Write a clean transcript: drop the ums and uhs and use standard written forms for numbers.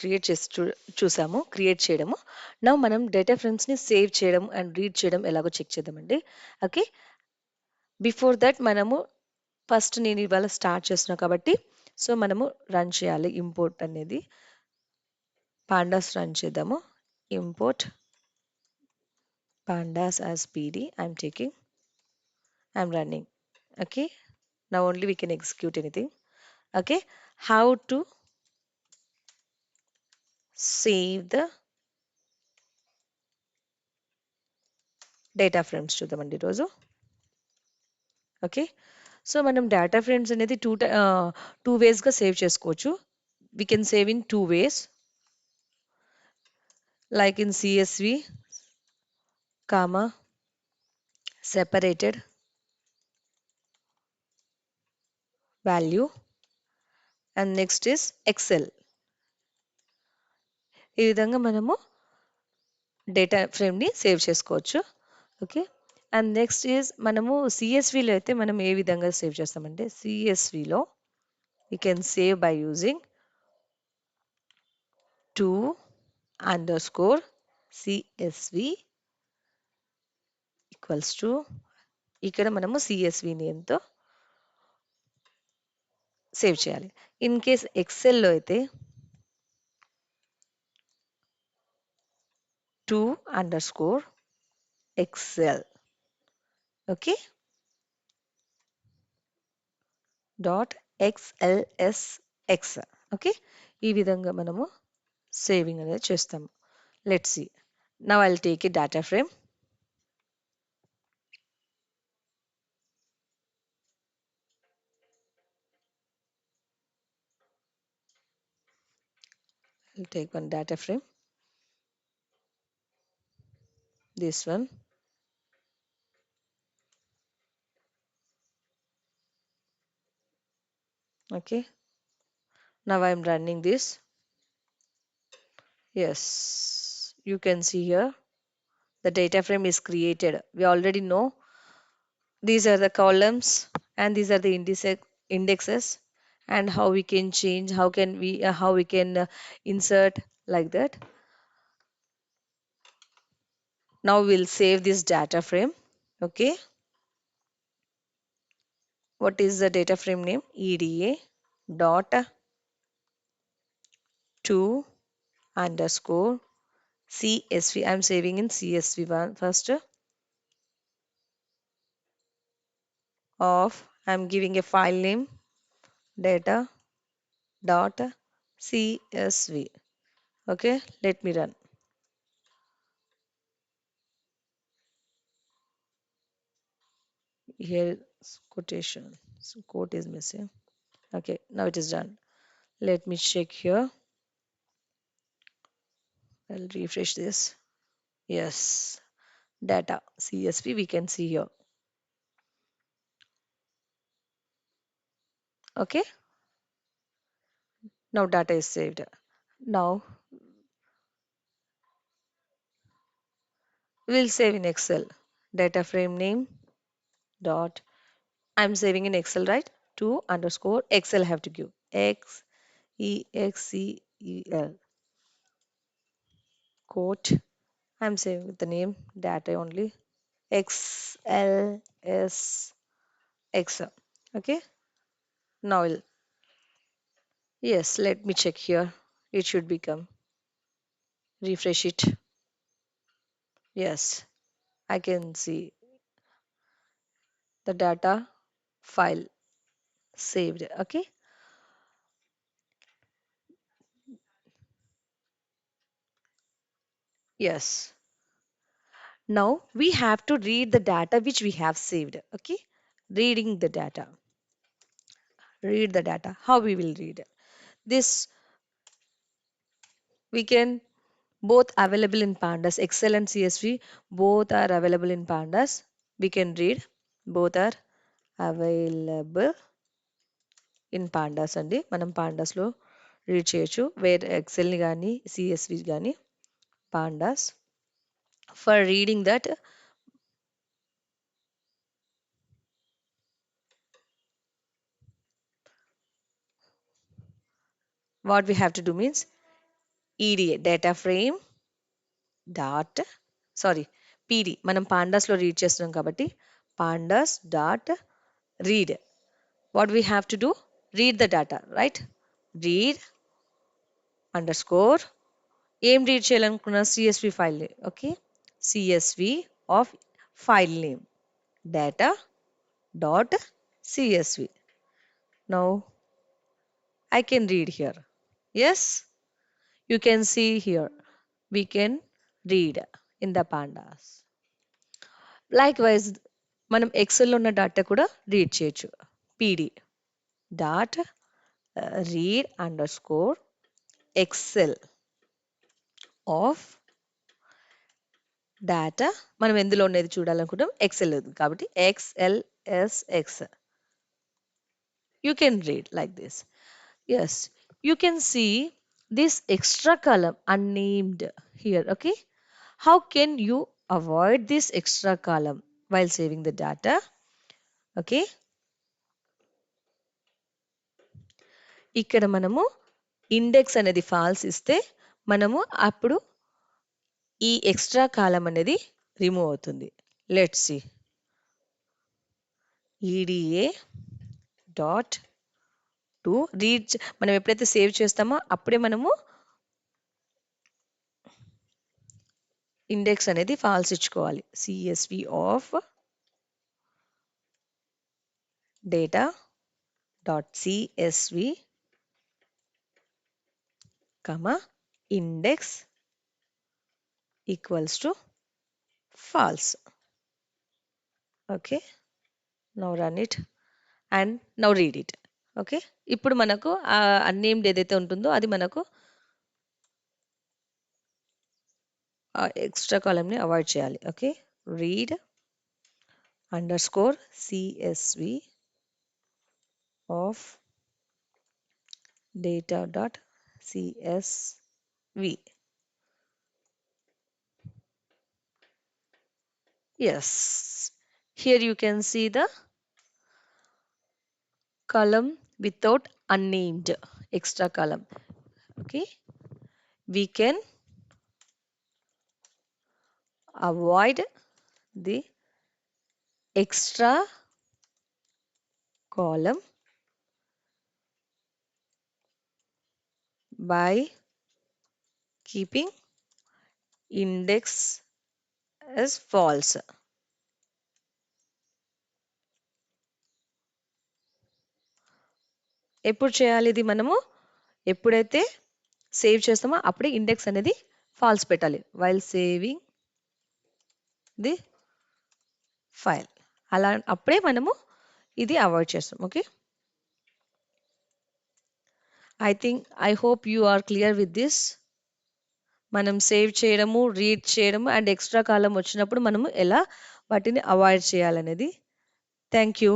Create చేసి చూసాము create చేయడము. నా మనం డేటా ఫ్రేమ్స్ని సేవ్ చేయడం అండ్ రీడ్ చేయడం ఎలాగో చెక్ చేద్దామండి. ఓకే, బిఫోర్ దట్ మనము ఫస్ట్ నేను ఇవాళ స్టార్ట్ చేస్తున్నా కాబట్టి సో మనము రన్ చేయాలి ఇంపోర్ట్ అనేది. పాండాస్ రన్ చేద్దాము. Import pandas as pd. I'm running. Okay, now only we can execute anything. Okay, how to save the data frames చూద్దామండి ఈరోజు. ఓకే, సో మనం డేటా ఫ్రేమ్స్ అనేది టూ వేస్గా సేవ్ చేసుకోవచ్చు. we can save in two ways, like in CSV comma separated value and next is Excel. ఈ విధంగా మనము data ఫ్రేమ్ని save చేసుకోవచ్చు. Okay, and next is మనము సిఎస్విలో అయితే మనం ఏ విధంగా సేవ్ చేస్తామంటే సిఎస్విలో we can save by using to underscore CSV equals to ఇక్కడ మనము CSV నేమ్తో సేవ్ చేయాలి. ఇన్ కేస్ ఎక్సెల్లో అయితే to underscore Excel. Okay, dot XLSX. Okay, ఈ విధంగా మనము సేవింగ్ అనేది చేస్తాము. Let's see now I'll take a data frame. I'll take one data frame, this one. Okay, now I'm running this. Yes, you can see here the data frame is created. We already know these are the columns and these are the indexes, and how we can change, how we can insert like that. Now we'll save this data frame. Okay, what is the data frame name? EDA dot to underscore CSV. I'm saving in CSV one first. Of I'm giving a file name data dot CSV. Okay, let me run. Here quotation, so quote is missing. Okay, now it is done. Let me check here. I'll refresh this. Yes, data CSV we can see here. Okay, now data is saved. Now we'll save in Excel. Data frame name dot I'm saving in Excel, right? To underscore Excel have to give Excel quote. I'm saving with the name data only XLS Excel. Okay, now yes, let me check here. It should become, refresh it. Yes, I can see the data file saved. Okay, yes. Now we have to read the data which we have saved. Okay, reading the data. Read the data. How we will read this? We can both available in pandas. Excel and CSV both are available in pandas. We can read, both are available in pandas అండి. మనం pandas లో read చేయొచ్చు. వేరే XL ని కానీ CSV కానీ pandas. For reading that, what we have to do means EDA data frame dot sorry PD మనం పాండాస్లో read చేస్తున్నాం కాబట్టి pandas dot read what we have to do read the data right read under score ఏం read చేయాలనుకున్న CSV file okay CSV of file name data dot csv. Now I can read here. Yes, you can see here. We can read in the pandas. Likewise, మనం Excel ఉన్న data కూడా read చేయొచ్చు PD dot read underscore Excel of data మనం ఎందులో ఉన్నది చూడాలనుకుంటాం Excel కాబట్టి XLSX. You can read like this. Yes, you can see this extra column unnamed here. Okay, how can you avoid this extra column while saving the data? Okay, ఇక్కడ మనము index అనేది falls ఇస్తే మనము అప్పుడు ఈ extra కాలం అనేది remove అవుతుంది. Let's see EDA dot to read మనం ఎప్పుడైతే సేవ్ చేస్తామో అప్పుడే మనము ఇండెక్స్ అనేది ఫాల్స్ ఇచ్చుకోవాలి CSV of data dot CSV comma index equals to false. Okay, now run it and now read it. Okay, ఇప్పుడు మనకు అన్నేమ్డ్ ఏదైతే ఉంటుందో అది మనకు ఎక్స్ట్రా కాలమ్ని అవాయిడ్ చేయాలి. Okay, read under score CSV of data dot csv. Yes, here you can see the column without unnamed extra column. Okay, we can avoid the extra column by keeping index as false. ఎప్పుడు చేయాలి ఇది మనము ఎప్పుడైతే save చేస్తామో అప్పుడే index అనేది falls పెట్టాలి while saving the file అలా అప్పుడే మనము ఇది అవాయిడ్ చేస్తాం. Okay, I hope you are clear with this. మనం సేవ్ చేయడము రీడ్ చేయడము అండ్ ఎక్స్ట్రా కాలం వచ్చినప్పుడు మనము ఎలా వాటిని అవాయిడ్ చేయాలనేది. Thank you.